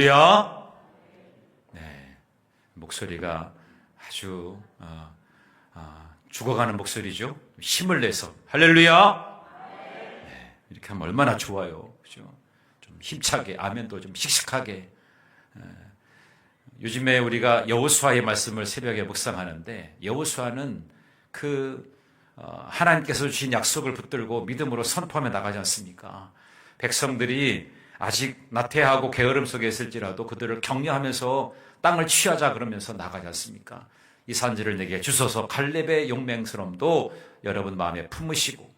할렐루야. 네, 목소리가 아주 죽어가는 목소리죠. 힘을 내서 할렐루야. 네, 이렇게 하면 얼마나 좋아요, 그죠? 좀 힘차게, 아멘도 좀 씩씩하게. 요즘에 우리가 여호수아의 말씀을 새벽에 묵상하는데, 여호수아는 하나님께서 주신 약속을 붙들고 믿음으로 선포하며 나가지 않습니까? 백성들이 아직 나태하고 게으름 속에 있을지라도 그들을 격려하면서 땅을 취하자 그러면서 나가지 않습니까? 이 산지를 내게 주소서. 갈렙의 용맹스러움도 여러분 마음에 품으시고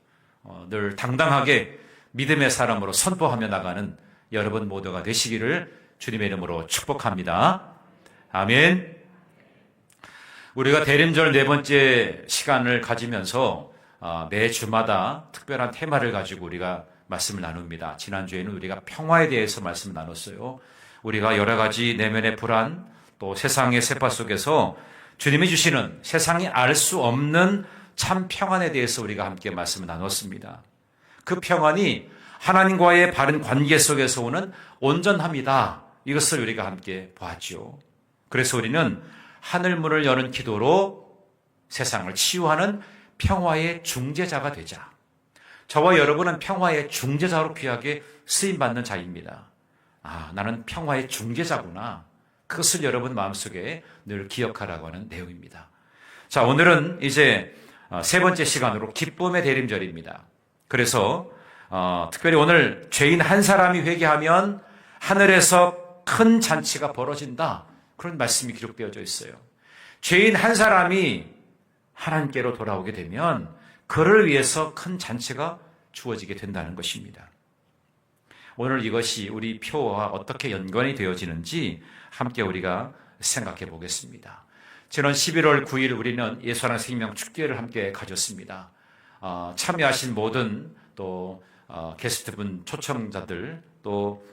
늘 당당하게 믿음의 사람으로 선포하며 나가는 여러분 모두가 되시기를 주님의 이름으로 축복합니다. 아멘. 우리가 대림절 네 번째 시간을 가지면서 매 주마다 특별한 테마를 가지고 우리가 말씀을 나눕니다. 지난주에는 우리가 평화에 대해서 말씀을 나눴어요. 우리가 여러 가지 내면의 불안, 또 세상의 세파 속에서 주님이 주시는 세상이 알 수 없는 참 평안에 대해서 우리가 함께 말씀을 나눴습니다. 그 평안이 하나님과의 바른 관계 속에서 오는 온전함이다. 이것을 우리가 함께 보았죠. 그래서 우리는 하늘문을 여는 기도로 세상을 치유하는 평화의 중재자가 되자. 저와 여러분은 평화의 중재자로 귀하게 쓰임받는 자입니다. 나는 평화의 중재자구나. 그것을 여러분 마음속에 늘 기억하라고 하는 내용입니다. 자, 오늘은 이제 세 번째 시간으로 기쁨의 대림절입니다. 그래서 특별히 오늘 죄인 한 사람이 회개하면 하늘에서 큰 잔치가 벌어진다. 그런 말씀이 기록되어져 있어요. 죄인 한 사람이 하나님께로 돌아오게 되면 그를 위해서 큰 잔치가 주어지게 된다는 것입니다. 오늘 이것이 우리 표와 어떻게 연관이 되어지는지 함께 우리가 생각해 보겠습니다. 지난 11월 9일 우리는 예수하나 생명 축제를 함께 가졌습니다. 참여하신 모든 또 게스트분, 초청자들, 또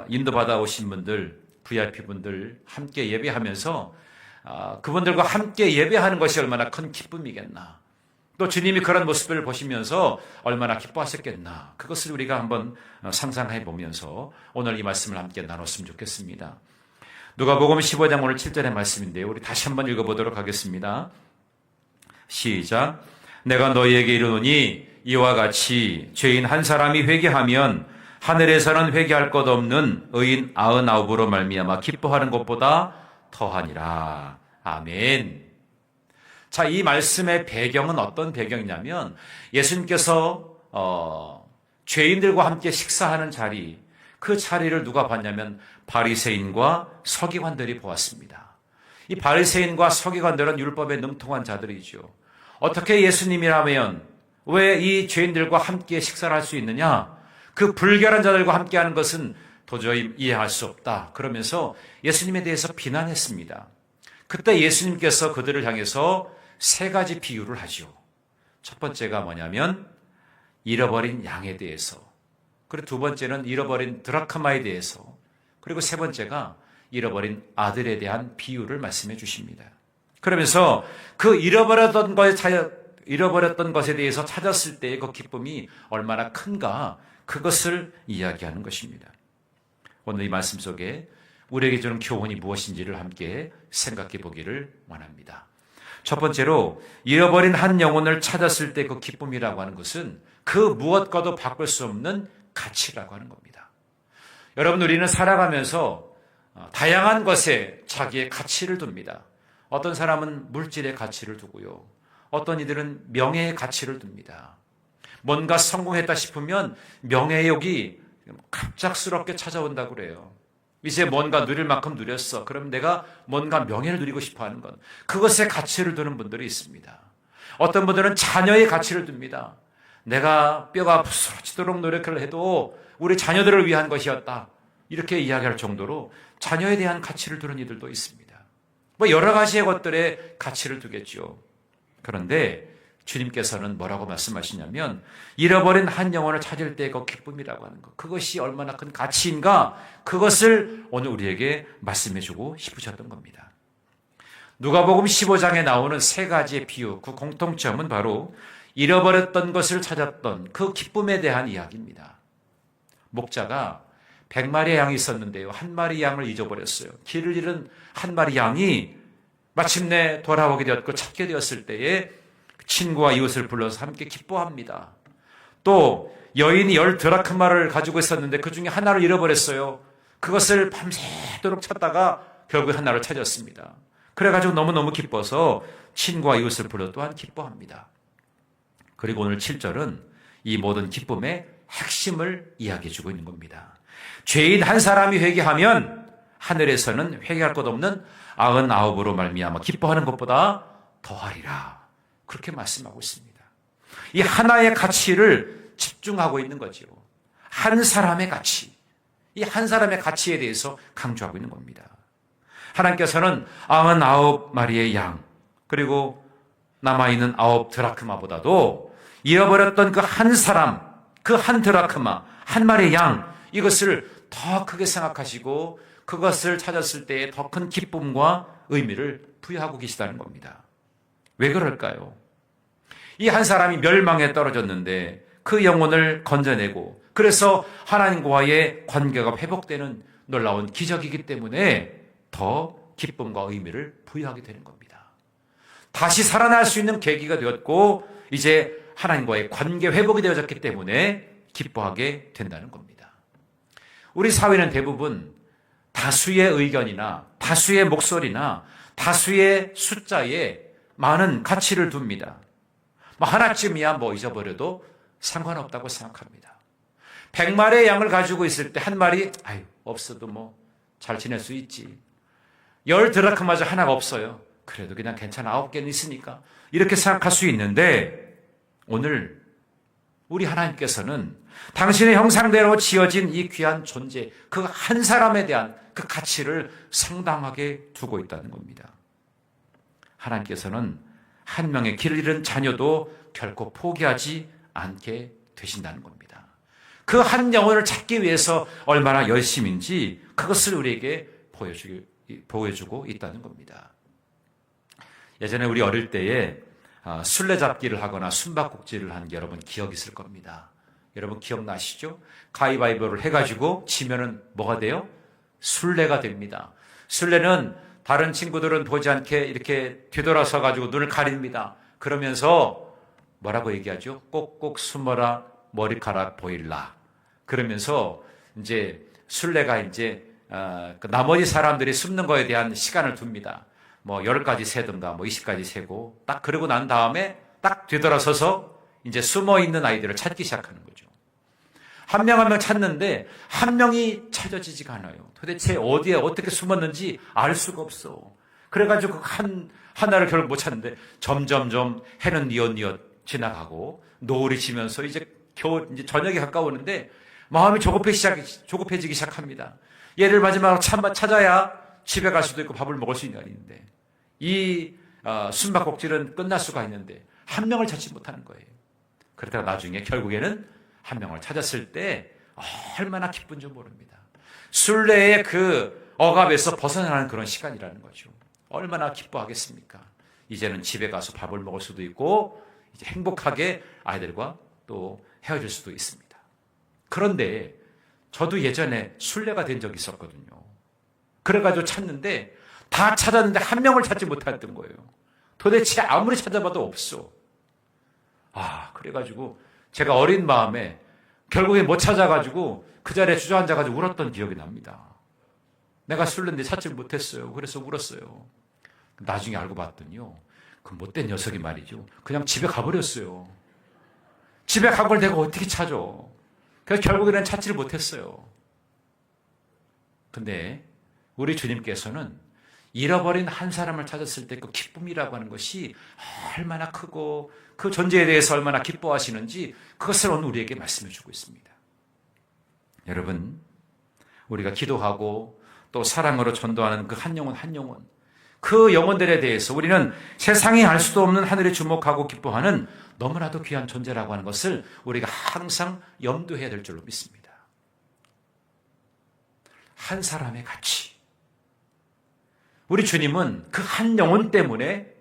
인도받아 오신 분들, VIP분들 함께 예배하면서 그분들과 함께 예배하는 것이 얼마나 큰 기쁨이겠나. 또 주님이 그런 모습을 보시면서 얼마나 기뻐하셨겠나. 그것을 우리가 한번 상상해 보면서 오늘 이 말씀을 함께 나눴으면 좋겠습니다. 누가복음 15장 오늘 7절의 말씀인데요. 우리 다시 한번 읽어보도록 하겠습니다. 시작. 내가 너희에게 이르노니 이와 같이 죄인 한 사람이 회개하면 하늘에서는 회개할 것 없는 의인 99으로 말미암아 기뻐하는 것보다 더하니라. 아멘. 자, 이 말씀의 배경은 어떤 배경이냐면 예수님께서 죄인들과 함께 식사하는 자리, 그 자리를 누가 봤냐면 바리새인과 서기관들이 보았습니다. 이 바리새인과 서기관들은 율법에 능통한 자들이죠. 어떻게 예수님이라면 왜 이 죄인들과 함께 식사를 할 수 있느냐? 그 불결한 자들과 함께하는 것은 도저히 이해할 수 없다. 그러면서 예수님에 대해서 비난했습니다. 그때 예수님께서 그들을 향해서 세 가지 비유를 하죠. 첫 번째가 뭐냐면 잃어버린 양에 대해서, 그리고 두 번째는 잃어버린 드라크마에 대해서, 그리고 세 번째가 잃어버린 아들에 대한 비유를 말씀해 주십니다. 그러면서 그 잃어버렸던 것에 대해서 찾았을 때의 그 기쁨이 얼마나 큰가, 그것을 이야기하는 것입니다. 오늘 이 말씀 속에 우리에게 주는 교훈이 무엇인지를 함께 생각해 보기를 원합니다. 첫 번째로 잃어버린 한 영혼을 찾았을 때 그 기쁨이라고 하는 것은 그 무엇과도 바꿀 수 없는 가치라고 하는 겁니다. 여러분, 우리는 살아가면서 다양한 것에 자기의 가치를 둡니다. 어떤 사람은 물질의 가치를 두고요. 어떤 이들은 명예의 가치를 둡니다. 뭔가 성공했다 싶으면 명예욕이 갑작스럽게 찾아온다고 그래요. 이제 뭔가 누릴 만큼 누렸어. 그럼 내가 뭔가 명예를 누리고 싶어 하는 것. 그것에 가치를 두는 분들이 있습니다. 어떤 분들은 자녀의 가치를 둡니다. 내가 뼈가 부스러지도록 노력을 해도 우리 자녀들을 위한 것이었다. 이렇게 이야기할 정도로 자녀에 대한 가치를 두는 이들도 있습니다. 여러 가지의 것들에 가치를 두겠죠. 그런데 주님께서는 뭐라고 말씀하시냐면 잃어버린 한 영혼을 찾을 때 그 기쁨이라고 하는 것, 그것이 얼마나 큰 가치인가, 그것을 오늘 우리에게 말씀해 주고 싶으셨던 겁니다. 누가복음 15장에 나오는 세 가지의 비유, 그 공통점은 바로 잃어버렸던 것을 찾았던 그 기쁨에 대한 이야기입니다. 목자가 100마리의 양이 있었는데요. 한 마리 양을 잊어버렸어요. 길을 잃은 한 마리 양이 마침내 돌아오게 되었고 찾게 되었을 때에 친구와 이웃을 불러서 함께 기뻐합니다. 또 여인이 10드라크마를 가지고 있었는데 그 중에 하나를 잃어버렸어요. 그것을 밤새도록 찾다가 결국 하나를 찾았습니다. 그래가지고 너무너무 기뻐서 친구와 이웃을 불러 또한 기뻐합니다. 그리고 오늘 7절은 이 모든 기쁨의 핵심을 이야기해 주고 있는 겁니다. 죄인 한 사람이 회개하면 하늘에서는 회개할 것 없는 99으로 말미암아 기뻐하는 것보다 더하리라. 그렇게 말씀하고 있습니다. 이 하나의 가치를 집중하고 있는 거죠. 한 사람의 가치. 이 한 사람의 가치에 대해서 강조하고 있는 겁니다. 하나님께서는 99마리의 양, 그리고 남아있는 9드라크마보다도 잃어버렸던 그 한 사람, 그 한 드라크마, 한 마리의 양, 이것을 더 크게 생각하시고 그것을 찾았을 때에 더 큰 기쁨과 의미를 부여하고 계시다는 겁니다. 왜 그럴까요? 이 한 사람이 멸망에 떨어졌는데 그 영혼을 건져내고 그래서 하나님과의 관계가 회복되는 놀라운 기적이기 때문에 더 기쁨과 의미를 부여하게 되는 겁니다. 다시 살아날 수 있는 계기가 되었고 이제 하나님과의 관계 회복이 되어졌기 때문에 기뻐하게 된다는 겁니다. 우리 사회는 대부분 다수의 의견이나 다수의 목소리나 다수의 숫자에 많은 가치를 둡니다. 하나쯤이야 잊어버려도 상관없다고 생각합니다. 100마리의 양을 가지고 있을 때 한 마리 없어도 잘 지낼 수 있지. 10드라크마저 하나가 없어요. 그래도 그냥 괜찮아. 9개는 있으니까. 이렇게 생각할 수 있는데 오늘 우리 하나님께서는 당신의 형상대로 지어진 이 귀한 존재, 그 한 사람에 대한 그 가치를 상당하게 두고 있다는 겁니다. 하나님께서는 한 명의 길을 잃은 자녀도 결코 포기하지 않게 되신다는 겁니다. 그 한 영혼을 찾기 위해서 얼마나 열심인지 그것을 우리에게 보여주고 있다는 겁니다. 예전에 우리 어릴 때에 술래잡기를 하거나 숨바꼭질을 하는 게 여러분 기억 있을 겁니다. 여러분 기억나시죠? 가위바위보를 해가지고 지면은 뭐가 돼요? 술래가 됩니다. 술래는 다른 친구들은 보지 않게 이렇게 뒤돌아서 가지고 눈을 가립니다. 그러면서 뭐라고 얘기하죠? 꼭꼭 숨어라 머리카락 보일라. 그러면서 이제 술래가 나머지 사람들이 숨는 거에 대한 시간을 둡니다. 10가지 세든가 20가지 세고 딱 그러고 난 다음에 딱 뒤돌아서서 이제 숨어 있는 아이들을 찾기 시작하는 거죠. 한 명 한 명 찾는데 한 명이 찾아지지가 않아요. 도대체 어디에 어떻게 숨었는지 알 수가 없어. 그래가지고 하나를 결국 못 찾는데 점점점 해는 뉘엿뉘엿 지나가고 노을이 지면서 이제 저녁이 가까우는데 마음이 조급해지기 시작합니다. 얘를 마지막으로 찾아야 집에 갈 수도 있고 밥을 먹을 수 있는 날인데 이 숨바꼭질은 끝날 수가 있는데 한 명을 찾지 못하는 거예요. 그러다가 나중에 결국에는 한 명을 찾았을 때 얼마나 기쁜지 모릅니다. 술래의 그 억압에서 벗어나는 그런 시간이라는 거죠. 얼마나 기뻐하겠습니까? 이제는 집에 가서 밥을 먹을 수도 있고 이제 행복하게 아이들과 또 헤어질 수도 있습니다. 그런데 저도 예전에 술래가 된 적이 있었거든요. 그래가지고 찾는데 다 찾았는데 한 명을 찾지 못했던 거예요. 도대체 아무리 찾아봐도 없어. 그래가지고 제가 어린 마음에 결국에 못 찾아가지고 그 자리에 주저앉아가지고 울었던 기억이 납니다. 내가 술래인데 찾지 못했어요. 그래서 울었어요. 나중에 알고 봤더니요. 그 못된 녀석이 말이죠. 그냥 집에 가버렸어요. 집에 간 걸 내가 어떻게 찾아? 그래서 결국에는 찾지를 못했어요. 근데 우리 주님께서는 잃어버린 한 사람을 찾았을 때 그 기쁨이라고 하는 것이 얼마나 크고 그 존재에 대해서 얼마나 기뻐하시는지 그것을 오늘 우리에게 말씀해 주고 있습니다. 여러분, 우리가 기도하고 또 사랑으로 전도하는 그 한 영혼 한 영혼, 그 영혼들에 대해서 우리는 세상이 알 수도 없는 하늘에 주목하고 기뻐하는 너무나도 귀한 존재라고 하는 것을 우리가 항상 염두해야 될 줄로 믿습니다. 한 사람의 가치. 우리 주님은 그 한 영혼 때문에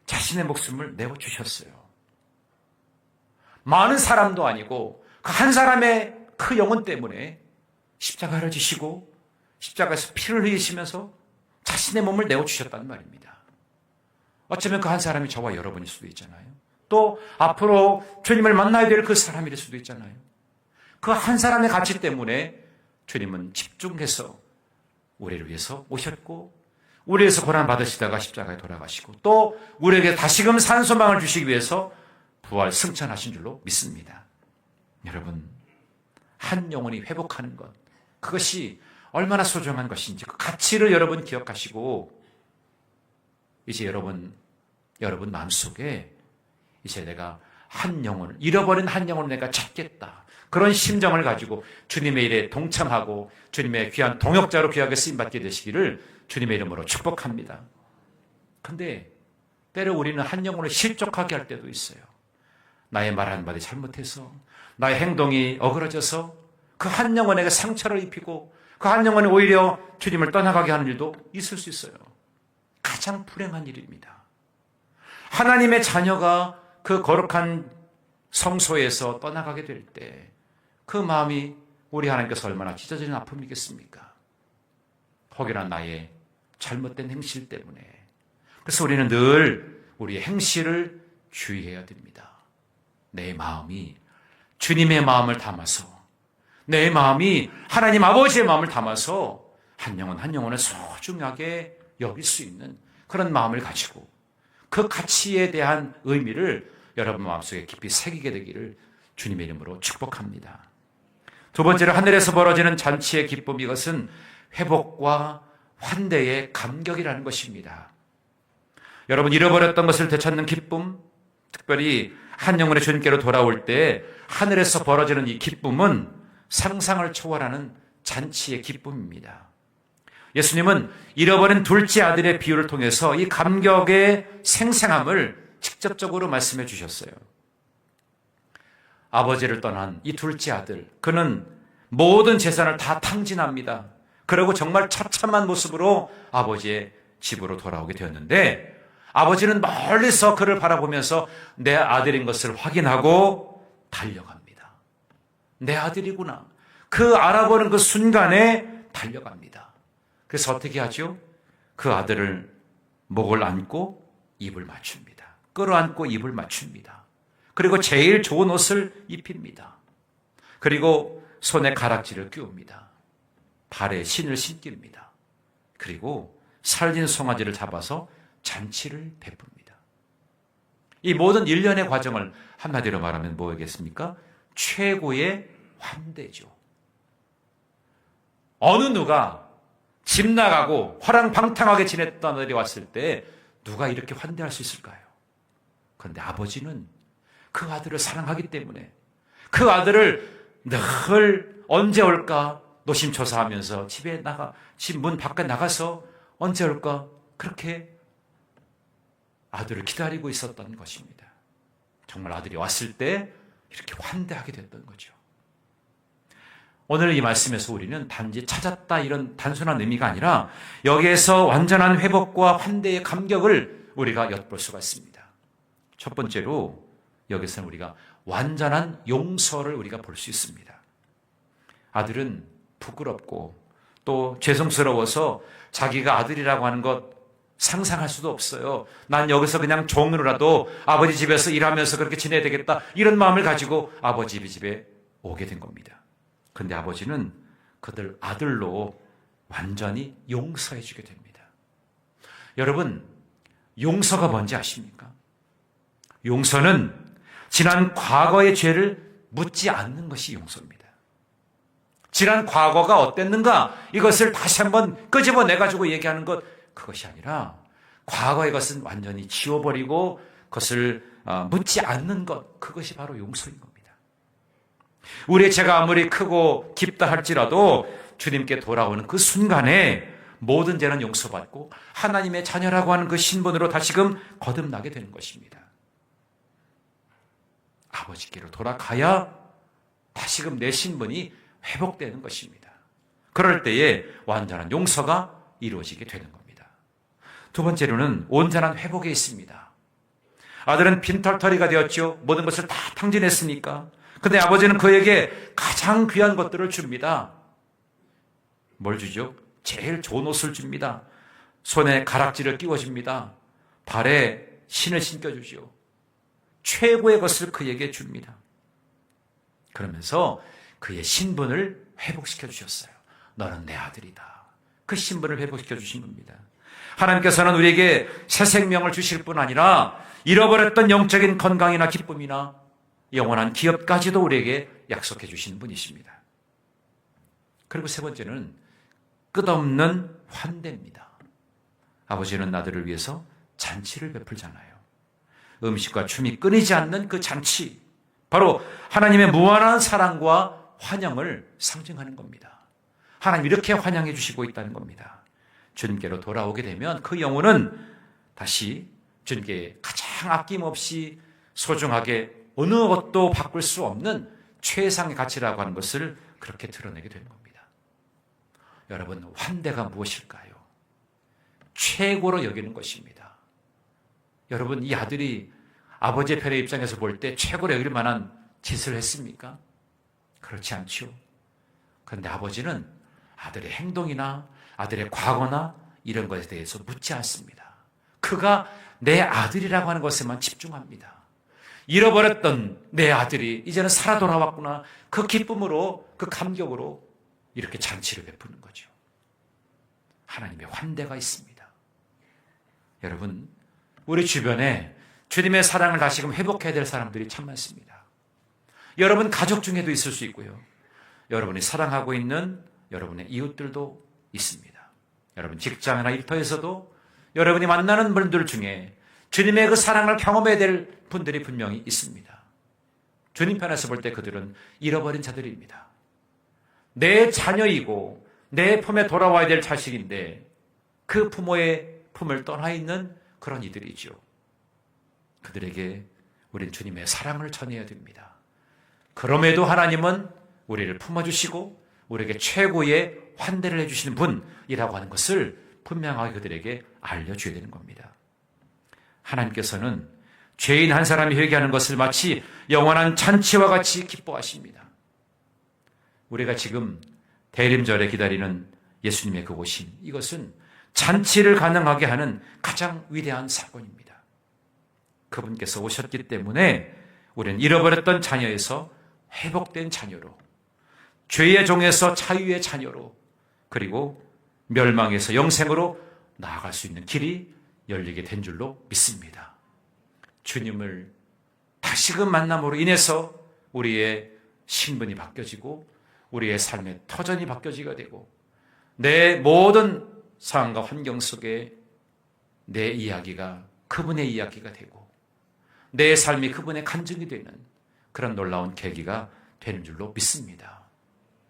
자신의 목숨을 내어주셨어요. 많은 사람도 아니고 그 한 사람의 그 영혼 때문에 십자가를 지시고 십자가에서 피를 흘리시면서 자신의 몸을 내어주셨단 말입니다. 어쩌면 그 한 사람이 저와 여러분일 수도 있잖아요. 또 앞으로 주님을 만나야 될 그 사람일 수도 있잖아요. 그 한 사람의 가치 때문에 주님은 집중해서 우리를 위해서 오셨고 우리에서 고난받으시다가 십자가에 돌아가시고 또 우리에게 다시금 산 소망을 주시기 위해서 부활 승천하신 줄로 믿습니다. 여러분, 한 영혼이 회복하는 것, 그것이 얼마나 소중한 것인지 그 가치를 여러분 기억하시고 이제 여러분 마음속에 이제 내가 한 영혼을, 잃어버린 한 영혼을 내가 찾겠다, 그런 심정을 가지고 주님의 일에 동참하고 주님의 귀한 동역자로 귀하게 쓰임받게 되시기를 주님의 이름으로 축복합니다. 그런데 때로 우리는 한 영혼을 실족하게 할 때도 있어요. 나의 말 한마디 잘못해서, 나의 행동이 어그러져서 그 한 영혼에게 상처를 입히고 그 한 영혼이 오히려 주님을 떠나가게 하는 일도 있을 수 있어요. 가장 불행한 일입니다. 하나님의 자녀가 그 거룩한 성소에서 떠나가게 될 때 그 마음이 우리 하나님께서 얼마나 찢어지는 아픔이겠습니까? 혹여나 나의 잘못된 행실 때문에. 그래서 우리는 늘 우리의 행실을 주의해야 됩니다. 내 마음이 주님의 마음을 담아서, 내 마음이 하나님 아버지의 마음을 담아서 한 영혼 한 영혼을 소중하게 여길 수 있는 그런 마음을 가지고 그 가치에 대한 의미를 여러분 마음속에 깊이 새기게 되기를 주님의 이름으로 축복합니다. 두 번째로 하늘에서 벌어지는 잔치의 기쁨, 이것은 회복과 환대의 감격이라는 것입니다. 여러분, 잃어버렸던 것을 되찾는 기쁨, 특별히 한 영혼의 주님께로 돌아올 때 하늘에서 벌어지는 이 기쁨은 상상을 초월하는 잔치의 기쁨입니다. 예수님은 잃어버린 둘째 아들의 비유를 통해서 이 감격의 생생함을 직접적으로 말씀해 주셨어요. 아버지를 떠난 이 둘째 아들, 그는 모든 재산을 다 탕진합니다. 그리고 정말 처참한 모습으로 아버지의 집으로 돌아오게 되었는데 아버지는 멀리서 그를 바라보면서 내 아들인 것을 확인하고 달려갑니다. 내 아들이구나. 그 알아보는 그 순간에 달려갑니다. 그래서 어떻게 하죠? 그 아들을 목을 안고 입을 맞춥니다. 끌어안고 입을 맞춥니다. 그리고 제일 좋은 옷을 입힙니다. 그리고 손에 가락지를 끼웁니다. 발에 신을 신깁니다. 그리고 살진 송아지를 잡아서 잔치를 베풉니다. 이 모든 일련의 과정을 한마디로 말하면 뭐겠습니까? 최고의 환대죠. 어느 누가 집 나가고 화랑방탕하게 지냈던 날이 왔을 때 누가 이렇게 환대할 수 있을까요? 그런데 아버지는 그 아들을 사랑하기 때문에 그 아들을 늘 언제 올까 노심초사하면서 집 문 밖에 나가서 언제 올까 그렇게 아들을 기다리고 있었던 것입니다. 정말 아들이 왔을 때 이렇게 환대하게 됐던 거죠. 오늘 이 말씀에서 우리는 단지 찾았다 이런 단순한 의미가 아니라 여기에서 완전한 회복과 환대의 감격을 우리가 엿볼 수가 있습니다. 첫 번째로 여기서는 우리가 완전한 용서를 우리가 볼 수 있습니다. 아들은 부끄럽고 또 죄송스러워서 자기가 아들이라고 하는 것 상상할 수도 없어요. 난 여기서 그냥 종으로라도 아버지 집에서 일하면서 그렇게 지내야 되겠다, 이런 마음을 가지고 아버지 집에 오게 된 겁니다. 그런데 아버지는 그들 아들로 완전히 용서해 주게 됩니다. 여러분, 용서가 뭔지 아십니까? 용서는 지난 과거의 죄를 묻지 않는 것이 용서입니다. 지난 과거가 어땠는가, 이것을 다시 한번 끄집어내가지고 얘기하는 것, 그것이 아니라 과거의 것은 완전히 지워버리고 그것을 묻지 않는 것, 그것이 바로 용서인 겁니다. 우리의 죄가 아무리 크고 깊다 할지라도 주님께 돌아오는 그 순간에 모든 죄는 용서받고 하나님의 자녀라고 하는 그 신분으로 다시금 거듭나게 되는 것입니다. 아버지께로 돌아가야 다시금 내 신분이 회복되는 것입니다. 그럴 때에 완전한 용서가 이루어지게 되는 겁니다. 두 번째로는 온전한 회복에 있습니다. 아들은 빈털터리가 되었죠. 모든 것을 다 탕진했으니까. 그런데 아버지는 그에게 가장 귀한 것들을 줍니다. 뭘 주죠? 제일 좋은 옷을 줍니다. 손에 가락지를 끼워줍니다. 발에 신을 신겨주죠. 최고의 것을 그에게 줍니다. 그러면서 그의 신분을 회복시켜 주셨어요. 너는 내 아들이다. 그 신분을 회복시켜 주신 겁니다. 하나님께서는 우리에게 새 생명을 주실 뿐 아니라 잃어버렸던 영적인 건강이나 기쁨이나 영원한 기업까지도 우리에게 약속해 주시는 분이십니다. 그리고 세 번째는 끝없는 환대입니다. 아버지는 아들을 위해서 잔치를 베풀잖아요. 음식과 춤이 끊이지 않는 그 잔치, 바로 하나님의 무한한 사랑과 환영을 상징하는 겁니다. 하나님 이렇게 환영해 주시고 있다는 겁니다. 주님께로 돌아오게 되면 그 영혼은 다시 주님께 가장 아낌없이 소중하게 어느 것도 바꿀 수 없는 최상의 가치라고 하는 것을 그렇게 드러내게 되는 겁니다. 여러분, 환대가 무엇일까요? 최고로 여기는 것입니다. 여러분, 이 아들이 아버지의 편의 입장에서 볼 때 최고로 여길 만한 짓을 했습니까? 그렇지 않죠. 그런데 아버지는 아들의 행동이나 아들의 과거나 이런 것에 대해서 묻지 않습니다. 그가 내 아들이라고 하는 것에만 집중합니다. 잃어버렸던 내 아들이 이제는 살아 돌아왔구나. 그 기쁨으로, 그 감격으로 이렇게 잔치를 베푸는 거죠. 하나님의 환대가 있습니다. 여러분, 우리 주변에 주님의 사랑을 다시금 회복해야 될 사람들이 참 많습니다. 여러분 가족 중에도 있을 수 있고요. 여러분이 사랑하고 있는 여러분의 이웃들도 있습니다. 여러분 직장이나 일터에서도 여러분이 만나는 분들 중에 주님의 그 사랑을 경험해야 될 분들이 분명히 있습니다. 주님 편에서 볼 때 그들은 잃어버린 자들입니다. 내 자녀이고 내 품에 돌아와야 될 자식인데 그 부모의 품을 떠나 있는 그런 이들이죠. 그들에게 우린 주님의 사랑을 전해야 됩니다. 그럼에도 하나님은 우리를 품어주시고 우리에게 최고의 환대를 해주시는 분이라고 하는 것을 분명하게 그들에게 알려줘야 되는 겁니다. 하나님께서는 죄인 한 사람이 회개하는 것을 마치 영원한 잔치와 같이 기뻐하십니다. 우리가 지금 대림절에 기다리는 예수님의 그 오심, 이것은 잔치를 가능하게 하는 가장 위대한 사건입니다. 그분께서 오셨기 때문에 우리는 잃어버렸던 자녀에서 회복된 자녀로, 죄의 종에서 자유의 자녀로, 그리고 멸망에서 영생으로 나아갈 수 있는 길이 열리게 된 줄로 믿습니다. 주님을 다시금 만남으로 인해서 우리의 신분이 바뀌어지고 우리의 삶의 터전이 바뀌어지게 되고 내 모든 상황과 환경 속에 내 이야기가 그분의 이야기가 되고 내 삶이 그분의 간증이 되는 그런 놀라운 계기가 되는 줄로 믿습니다.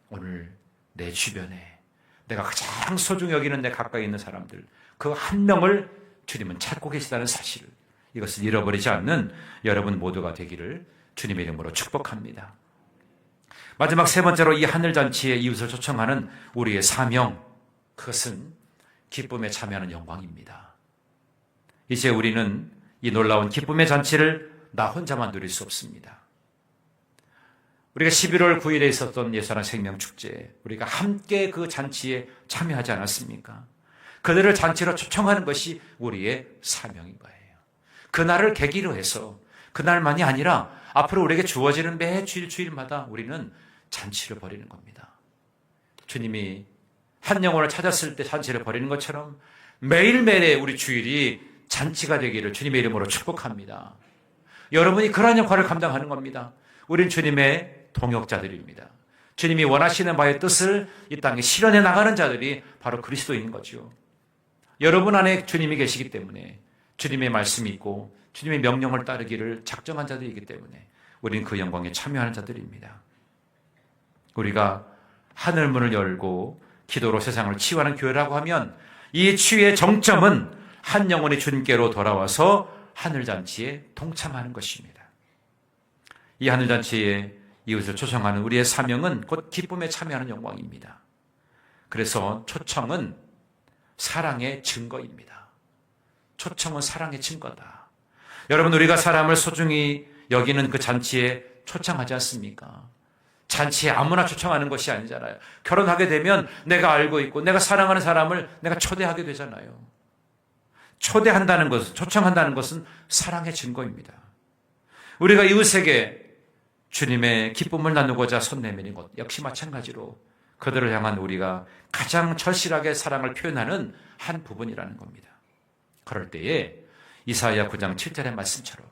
오늘 내 주변에 내가 가장 소중히 여기는 내 가까이 있는 사람들 그 한 명을 주님은 찾고 계시다는 사실을, 이것을 잃어버리지 않는 여러분 모두가 되기를 주님의 이름으로 축복합니다. 마지막 세 번째로 이 하늘잔치에 이웃을 초청하는 우리의 사명, 그것은 기쁨에 참여하는 영광입니다. 이제 우리는 이 놀라운 기쁨의 잔치를 나 혼자만 누릴 수 없습니다. 우리가 11월 9일에 있었던 예수님 생명축제, 우리가 함께 그 잔치에 참여하지 않았습니까? 그들을 잔치로 초청하는 것이 우리의 사명인 거예요. 그날을 계기로 해서 그날만이 아니라 앞으로 우리에게 주어지는 매 주일마다 우리는 잔치를 벌이는 겁니다. 주님이 한 영혼을 찾았을 때 잔치를 벌이는 것처럼 매일매일의 우리 주일이 잔치가 되기를 주님의 이름으로 축복합니다. 여러분이 그러한 역할을 감당하는 겁니다. 우린 주님의 동역자들입니다. 주님이 원하시는 바의 뜻을 이 땅에 실현해 나가는 자들이 바로 그리스도인 거죠. 여러분 안에 주님이 계시기 때문에 주님의 말씀이 있고 주님의 명령을 따르기를 작정한 자들이기 때문에 우리는 그 영광에 참여하는 자들입니다. 우리가 하늘문을 열고 기도로 세상을 치유하는 교회라고 하면 이 치유의 정점은 한 영혼이 주님께로 돌아와서 하늘잔치에 동참하는 것입니다. 이 하늘잔치에 이웃을 초청하는 우리의 사명은 곧 기쁨에 참여하는 영광입니다. 그래서 초청은 사랑의 증거입니다. 초청은 사랑의 증거다. 여러분, 우리가 사람을 소중히 여기는 그 잔치에 초청하지 않습니까? 잔치에 아무나 초청하는 것이 아니잖아요. 결혼하게 되면 내가 알고 있고 내가 사랑하는 사람을 내가 초대하게 되잖아요. 초대한다는 것은, 초청한다는 것은 사랑의 증거입니다. 우리가 이웃에게 주님의 기쁨을 나누고자 손 내미는 것 역시 마찬가지로 그들을 향한 우리가 가장 절실하게 사랑을 표현하는 한 부분이라는 겁니다. 그럴 때에 이사야 9장 7절의 말씀처럼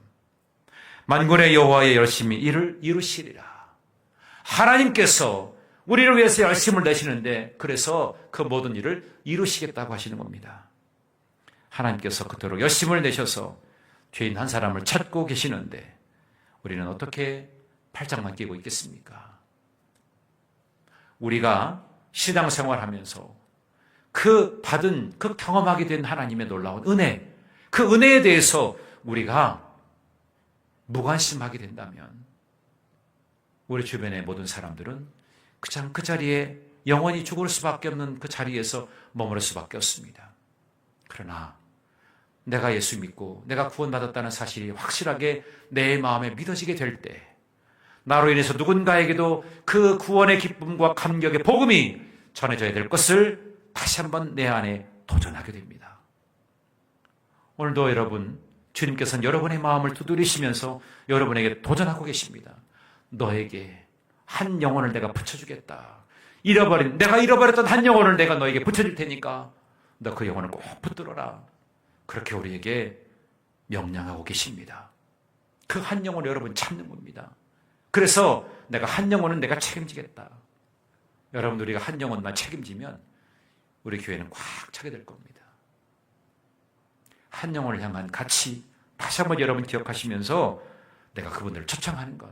만군의 여호와의 열심히 이를 이루시리라. 하나님께서 우리를 위해서 열심을 내시는데 그래서 그 모든 일을 이루시겠다고 하시는 겁니다. 하나님께서 그토록 열심을 내셔서 죄인 한 사람을 찾고 계시는데 우리는 어떻게 팔짱만 끼고 있겠습니까? 우리가 신앙생활하면서 그 받은, 그 경험하게 된 하나님의 놀라운 은혜, 그 은혜에 대해서 우리가 무관심하게 된다면 우리 주변의 모든 사람들은 그냥 그 자리에 영원히 죽을 수밖에 없는 그 자리에서 머무를 수밖에 없습니다. 그러나 내가 예수 믿고 내가 구원받았다는 사실이 확실하게 내 마음에 믿어지게 될 때 나로 인해서 누군가에게도 그 구원의 기쁨과 감격의 복음이 전해져야 될 것을 다시 한번 내 안에 도전하게 됩니다. 오늘도 여러분, 주님께서는 여러분의 마음을 두드리시면서 여러분에게 도전하고 계십니다. 너에게 한 영혼을 내가 붙여주겠다. 내가 잃어버렸던 한 영혼을 내가 너에게 붙여줄 테니까 너 그 영혼을 꼭 붙들어라. 그렇게 우리에게 명령하고 계십니다. 그 한 영혼을 여러분 찾는 겁니다. 그래서 내가 한 영혼은 내가 책임지겠다. 여러분, 우리가 한 영혼만 책임지면 우리 교회는 꽉 차게 될 겁니다. 한 영혼을 향한 가치 다시 한번 여러분 기억하시면서 내가 그분들을 초청하는 것.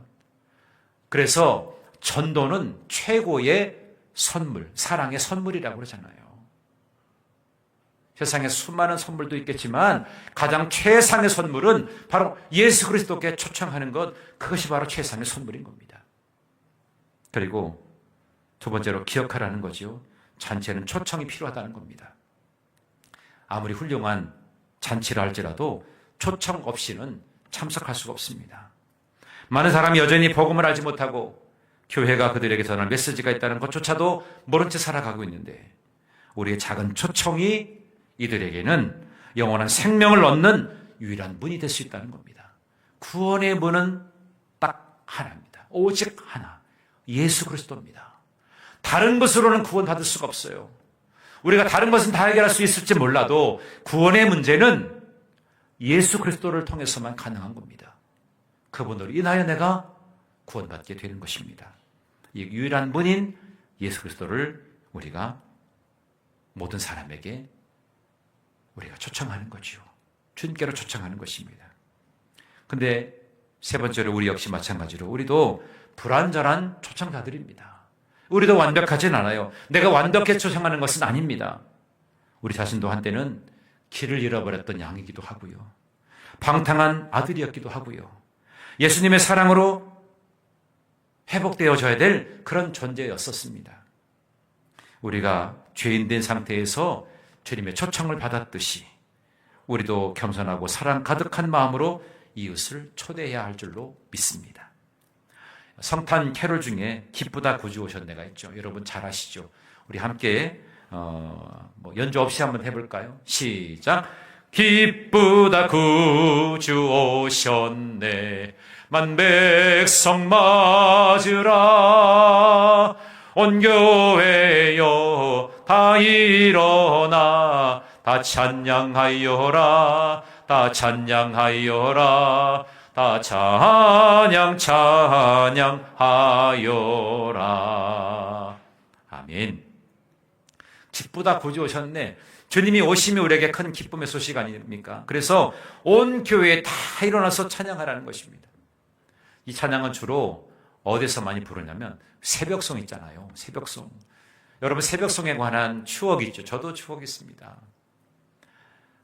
그래서 전도는 최고의 선물, 사랑의 선물이라고 그러잖아요. 세상에 수많은 선물도 있겠지만 가장 최상의 선물은 바로 예수 그리스도께 초청하는 것, 그것이 바로 최상의 선물인 겁니다. 그리고 두 번째로 기억하라는 거죠. 잔치에는 초청이 필요하다는 겁니다. 아무리 훌륭한 잔치를 할지라도 초청 없이는 참석할 수가 없습니다. 많은 사람이 여전히 복음을 알지 못하고 교회가 그들에게 전할 메시지가 있다는 것조차도 모른 채 살아가고 있는데 우리의 작은 초청이 이들에게는 영원한 생명을 얻는 유일한 문이 될 수 있다는 겁니다. 구원의 문은 딱 하나입니다. 오직 하나. 예수 그리스도입니다. 다른 것으로는 구원받을 수가 없어요. 우리가 다른 것은 다 해결할 수 있을지 몰라도 구원의 문제는 예수 그리스도를 통해서만 가능한 겁니다. 그분으로 인하여 내가 구원받게 되는 것입니다. 이 유일한 분인 예수 그리스도를 우리가 모든 사람에게 우리가 초청하는 거죠. 주님께로 초청하는 것입니다. 근데 세 번째로 우리 역시 마찬가지로 우리도 불완전한 초청자들입니다. 우리도 완벽하진 않아요. 내가 완벽해 초청하는 것은 아닙니다. 우리 자신도 한때는 길을 잃어버렸던 양이기도 하고요. 방탕한 아들이었기도 하고요. 예수님의 사랑으로 회복되어져야 될 그런 존재였었습니다. 우리가 죄인된 상태에서 주님의 초청을 받았듯이 우리도 겸손하고 사랑 가득한 마음으로 이웃을 초대해야 할 줄로 믿습니다. 성탄 캐롤 중에 기쁘다 구주 오셨네가 있죠. 여러분 잘 아시죠? 우리 함께 연주 없이 한번 해볼까요? 시작. 기쁘다 구주 오셨네 만 백성 맞으라 온 교회여 다 일어나 다 찬양하여라 다 찬양하여라 다 찬양하여라. 아멘. 기쁘다 구주 오셨네. 주님이 오심이 우리에게 큰 기쁨의 소식 아닙니까? 그래서 온 교회에 다 일어나서 찬양하라는 것입니다. 이 찬양은 주로 어디서 많이 부르냐면 새벽송 있잖아요. 새벽송. 여러분 새벽송에 관한 추억이 있죠. 저도 추억이 있습니다.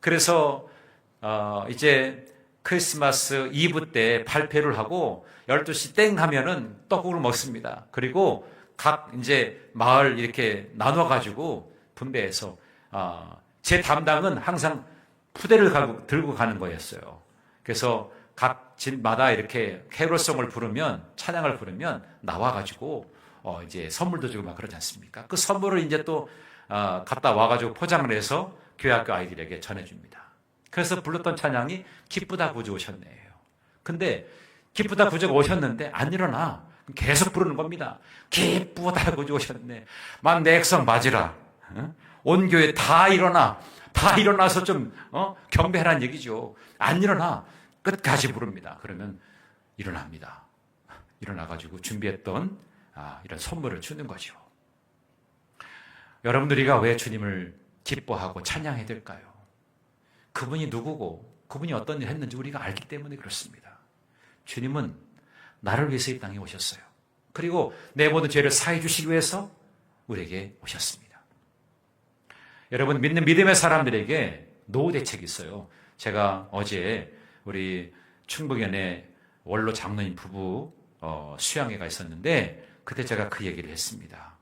그래서 이제 크리스마스 이브 때 발표를 하고 12시 땡 하면은 떡국을 먹습니다. 그리고 각 이제 마을 이렇게 나눠가지고 분배해서 제 담당은 항상 푸대를 들고 가는 거였어요. 그래서 각 집마다 이렇게 캐롤송을 부르면, 찬양을 부르면 나와가지고 이제 선물도 주고 막 그러지 않습니까? 그 선물을 이제 또 갖다 와가지고 포장을 해서 교회 학교 아이들에게 전해줍니다. 그래서 불렀던 찬양이 기쁘다 구주 오셨네요. 근데 기쁘다 구주가 오셨는데 안 일어나. 계속 부르는 겁니다. 기쁘다 구주 오셨네. 만 내 백성 맞으라. 온 교회 다 일어나. 다 일어나서 좀 경배하라는 얘기죠. 안 일어나. 끝까지 부릅니다. 그러면 일어납니다. 일어나가지고 준비했던 이런 선물을 주는 거죠. 여러분, 우리가 왜 주님을 기뻐하고 찬양해야 될까요? 그분이 누구고 그분이 어떤 일을 했는지 우리가 알기 때문에 그렇습니다. 주님은 나를 위해서 이 땅에 오셨어요. 그리고 내 모든 죄를 사해 주시기 위해서 우리에게 오셨습니다. 여러분, 믿는 믿음의 사람들에게 노후 대책이 있어요. 제가 어제 우리 충북연의 원로 장로님 부부 수양회가 있었는데 그때 제가 그 얘기를 했습니다.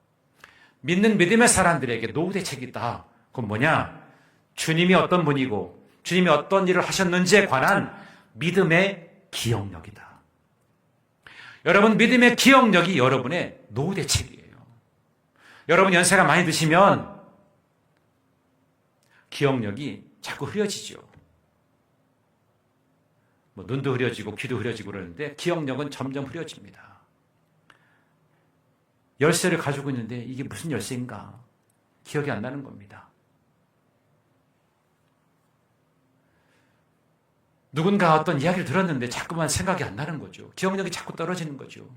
믿는 믿음의 사람들에게 노후 대책이 있다. 그건 뭐냐? 주님이 어떤 분이고 주님이 어떤 일을 하셨는지에 관한 믿음의 기억력이다. 여러분, 믿음의 기억력이 여러분의 노후 대책이에요. 여러분, 연세가 많이 드시면 기억력이 자꾸 흐려지죠. 눈도 흐려지고 귀도 흐려지고 그러는데 기억력은 점점 흐려집니다. 열쇠를 가지고 있는데 이게 무슨 열쇠인가? 기억이 안 나는 겁니다. 누군가 어떤 이야기를 들었는데 자꾸만 생각이 안 나는 거죠. 기억력이 자꾸 떨어지는 거죠.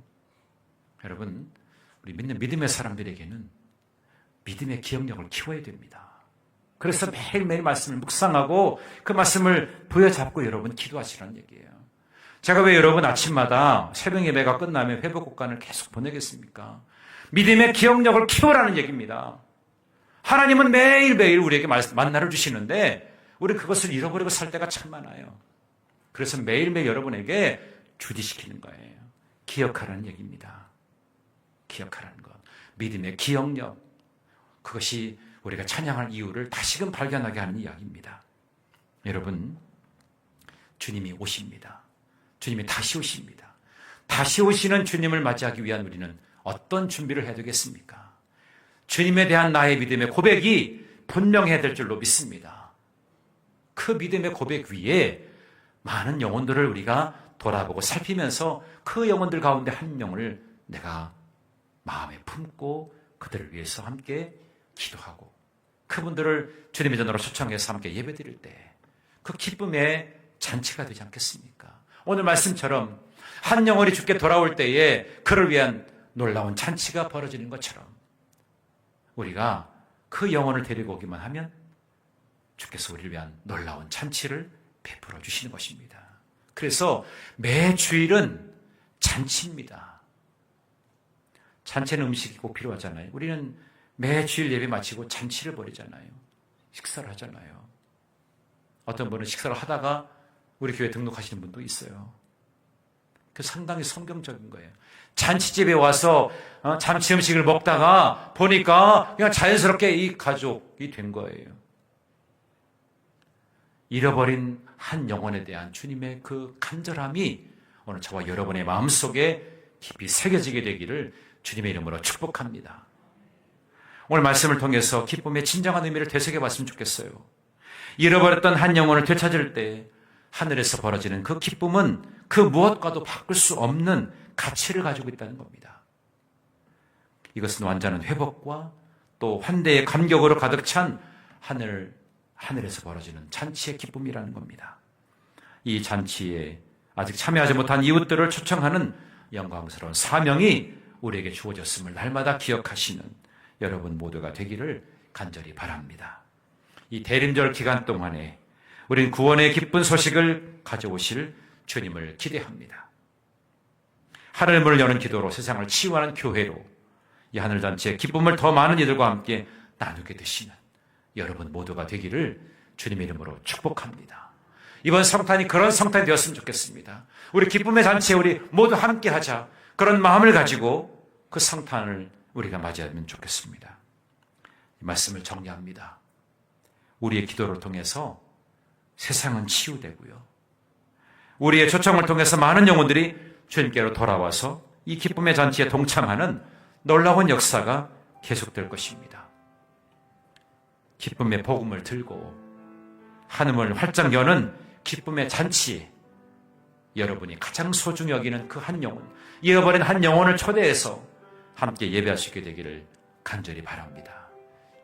여러분, 우리 믿는 믿음의 사람들에게는 믿음의 기억력을 키워야 됩니다. 그래서 매일매일 말씀을 묵상하고 그 말씀을 부여잡고 여러분 기도하시라는 얘기예요. 제가 왜 여러분 아침마다 새벽 예배가 끝나면 회복국간을 계속 보내겠습니까? 믿음의 기억력을 키우라는 얘기입니다. 하나님은 매일매일 우리에게 만나를 주시는데 우리 그것을 잃어버리고 살 때가 참 많아요. 그래서 매일매일 여러분에게 주지시키는 거예요. 기억하라는 얘기입니다. 기억하라는 것. 믿음의 기억력. 그것이 우리가 찬양할 이유를 다시금 발견하게 하는 이야기입니다. 여러분, 주님이 오십니다. 주님이 다시 오십니다. 다시 오시는 주님을 맞이하기 위한 우리는 어떤 준비를 해야 되겠습니까? 주님에 대한 나의 믿음의 고백이 분명해야 될 줄로 믿습니다. 그 믿음의 고백 위에 많은 영혼들을 우리가 돌아보고 살피면서 그 영혼들 가운데 한 명을 내가 마음에 품고 그들을 위해서 함께 기도하고 그분들을 주님의 전으로 초청해서 함께 예배드릴 때 그 기쁨의 잔치가 되지 않겠습니까? 오늘 말씀처럼 한 영혼이 주께 돌아올 때에 그를 위한 놀라운 잔치가 벌어지는 것처럼 우리가 그 영혼을 데리고 오기만 하면 주께서 우리를 위한 놀라운 잔치를 베풀어 주시는 것입니다. 그래서 매 주일은 잔치입니다. 잔치는 음식이 꼭 필요하잖아요. 우리는 매 주일 예배 마치고 잔치를 벌이잖아요. 식사를 하잖아요. 어떤 분은 식사를 하다가 우리 교회 등록하시는 분도 있어요. 그 상당히 성경적인 거예요. 잔치집에 와서 잔치 음식을 먹다가 보니까 그냥 자연스럽게 이 가족이 된 거예요. 잃어버린 한 영혼에 대한 주님의 그 간절함이 오늘 저와 여러분의 마음속에 깊이 새겨지게 되기를 주님의 이름으로 축복합니다. 오늘 말씀을 통해서 기쁨의 진정한 의미를 되새겨 봤으면 좋겠어요. 잃어버렸던 한 영혼을 되찾을 때 하늘에서 벌어지는 그 기쁨은 그 무엇과도 바꿀 수 없는 가치를 가지고 있다는 겁니다. 이것은 완전한 회복과 또 환대의 감격으로 가득 찬 하늘에서 벌어지는 잔치의 기쁨이라는 겁니다. 이 잔치에 아직 참여하지 못한 이웃들을 초청하는 영광스러운 사명이 우리에게 주어졌음을 날마다 기억하시는 여러분 모두가 되기를 간절히 바랍니다. 이 대림절 기간 동안에 우리는 구원의 기쁜 소식을 가져오실 주님을 기대합니다. 하늘문을 여는 기도로 세상을 치유하는 교회로 이 하늘잔치의 기쁨을 더 많은 이들과 함께 나누게 되시는 여러분 모두가 되기를 주님의 이름으로 축복합니다. 이번 성탄이 그런 성탄이 되었으면 좋겠습니다. 우리 기쁨의 잔치에 우리 모두 함께 하자. 그런 마음을 가지고 그 성탄을 우리가 맞이하면 좋겠습니다. 이 말씀을 정리합니다. 우리의 기도를 통해서 세상은 치유되고요. 우리의 초청을 통해서 많은 영혼들이 주님께로 돌아와서 이 기쁨의 잔치에 동참하는 놀라운 역사가 계속될 것입니다. 기쁨의 복음을 들고 한음을 활짝 여는 기쁨의 잔치에 여러분이 가장 소중히 여기는 그 한 영혼, 잃어버린 한 영혼을 초대해서 함께 예배할 수 있게 되기를 간절히 바랍니다.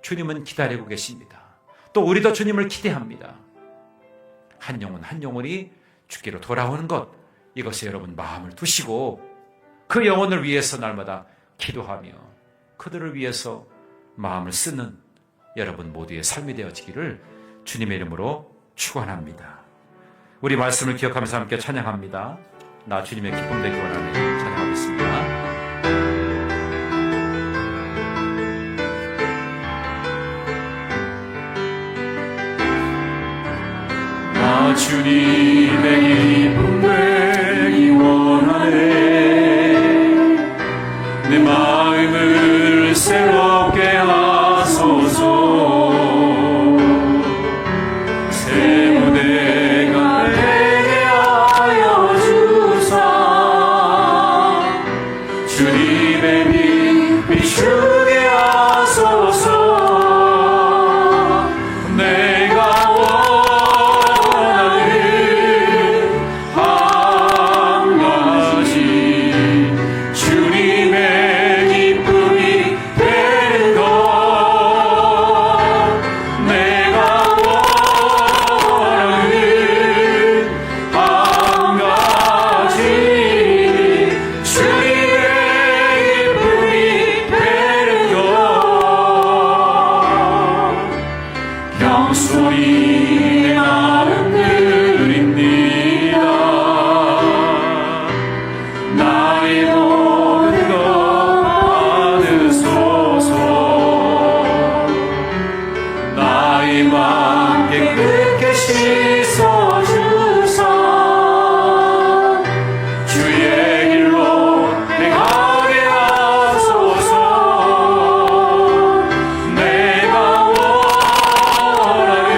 주님은 기다리고 계십니다. 또 우리도 주님을 기대합니다. 한 영혼 한 영혼이 주께로 돌아오는 것, 이것에 여러분 마음을 두시고 그 영혼을 위해서 날마다 기도하며 그들을 위해서 마음을 쓰는 여러분 모두의 삶이 되어지기를 주님의 이름으로 축원합니다. 우리 말씀을 기억하면서 함께 찬양합니다. 나 주님의 기쁨 되기 원하네. 찬양하겠습니다. 나 주님의 기쁨 되기 원하네. 내 마음을 새롭게 하소서. 새 무대가 되게 하여 주사. 주님의 빛 비추게 하소서. 내가 원하는 한 가지 주님의 기쁨이 되는 것. 내가 원하는 한 가지 주님의 기쁨이 되는 것. 경솔히 내 마음 드립니다. 나의 모든 것 받으소서. 나의 마음 깨끗게 씻어주사. 주의 길로 행하게 하소서. 내가 원하는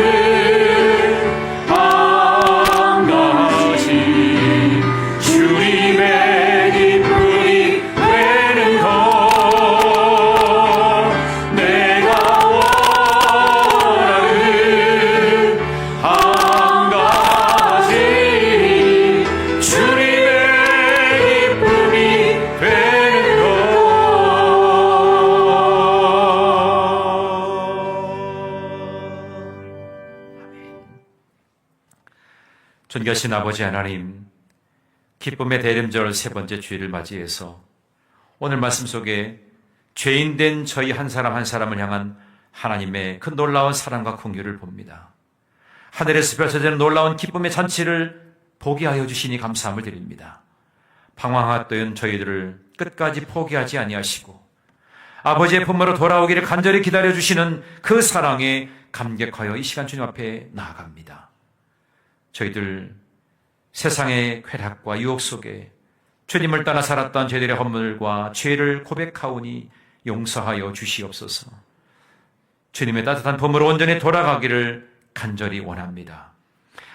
한 가지 주님의 기쁨이 되는 것. 내가 원하는 한 가지 주님의 기쁨이 되는 것. 존귀하신 아버지 하나님, 기쁨의 대림절 세 번째 주일을 맞이해서 오늘 말씀 속에 죄인된 저희 한 사람 한 사람을 향한 하나님의 그 놀라운 사랑과 긍휼을 봅니다. 하늘에서 펼쳐지는 놀라운 기쁨의 잔치를 보게 하여 주시니 감사함을 드립니다. 방황하던 저희들을 끝까지 포기하지 아니하시고 아버지의 품으로 돌아오기를 간절히 기다려주시는 그 사랑에 감격하여 이 시간 주님 앞에 나아갑니다. 저희들 세상의 쾌락과 유혹 속에 주님을 떠나 살았던 저희들의 허물과 죄를 고백하오니 용서하여 주시옵소서. 주님의 따뜻한 품으로 온전히 돌아가기를 간절히 원합니다.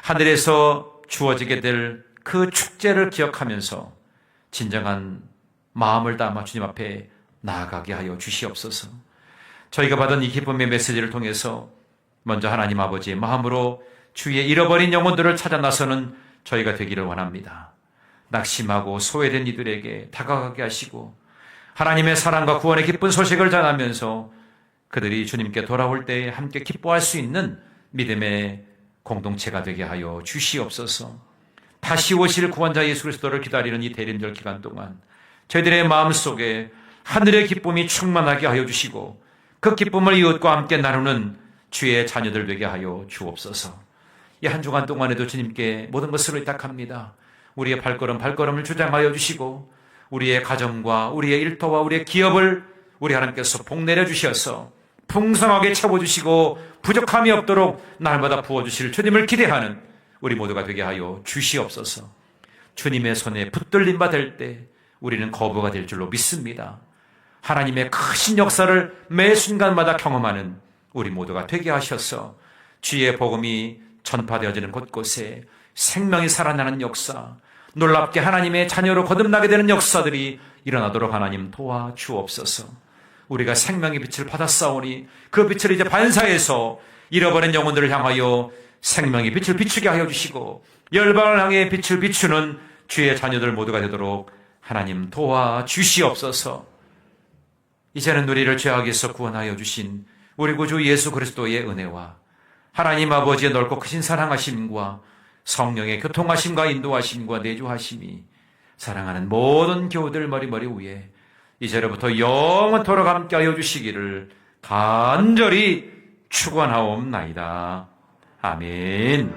하늘에서 주어지게 될 그 축제를 기억하면서 진정한 마음을 담아 주님 앞에 나아가게 하여 주시옵소서. 저희가 받은 이 기쁨의 메시지를 통해서 먼저 하나님 아버지의 마음으로 주의 잃어버린 영혼들을 찾아 나서는 저희가 되기를 원합니다. 낙심하고 소외된 이들에게 다가가게 하시고 하나님의 사랑과 구원의 기쁜 소식을 전하면서 그들이 주님께 돌아올 때에 함께 기뻐할 수 있는 믿음의 공동체가 되게 하여 주시옵소서. 다시 오실 구원자 예수 그리스도를 기다리는 이 대림절 기간 동안 저희들의 마음속에 하늘의 기쁨이 충만하게 하여 주시고 그 기쁨을 이웃과 함께 나누는 주의 자녀들 되게 하여 주옵소서. 이 한 주간 동안에도 주님께 모든 것을 의탁합니다. 우리의 발걸음을 주장하여 주시고 우리의 가정과 우리의 일터와 우리의 기업을 우리 하나님께서 복내려 주셔서 풍성하게 채워주시고 부족함이 없도록 날마다 부어주실 주님을 기대하는 우리 모두가 되게 하여 주시옵소서. 주님의 손에 붙들림 받을 때 우리는 거부가 될 줄로 믿습니다. 하나님의 크신 역사를 매 순간마다 경험하는 우리 모두가 되게 하셔서 주의 복음이 전파되어지는 곳곳에 생명이 살아나는 역사, 놀랍게 하나님의 자녀로 거듭나게 되는 역사들이 일어나도록 하나님 도와주옵소서. 우리가 생명의 빛을 받았사오니 그 빛을 이제 반사해서 잃어버린 영혼들을 향하여 생명의 빛을 비추게 하여 주시고 열방을 향해 빛을 비추는 주의 자녀들 모두가 되도록 하나님 도와주시옵소서. 이제는 우리를 죄악에서 구원하여 주신 우리 구주 예수 그리스도의 은혜와 하나님 아버지의 넓고 크신 사랑하심과 성령의 교통하심과 인도하심과 내주하심이 사랑하는 모든 교우들 머리머리 위에 이제로부터 영원토록 함께하여 주시기를 간절히 축원하옵나이다. 아멘.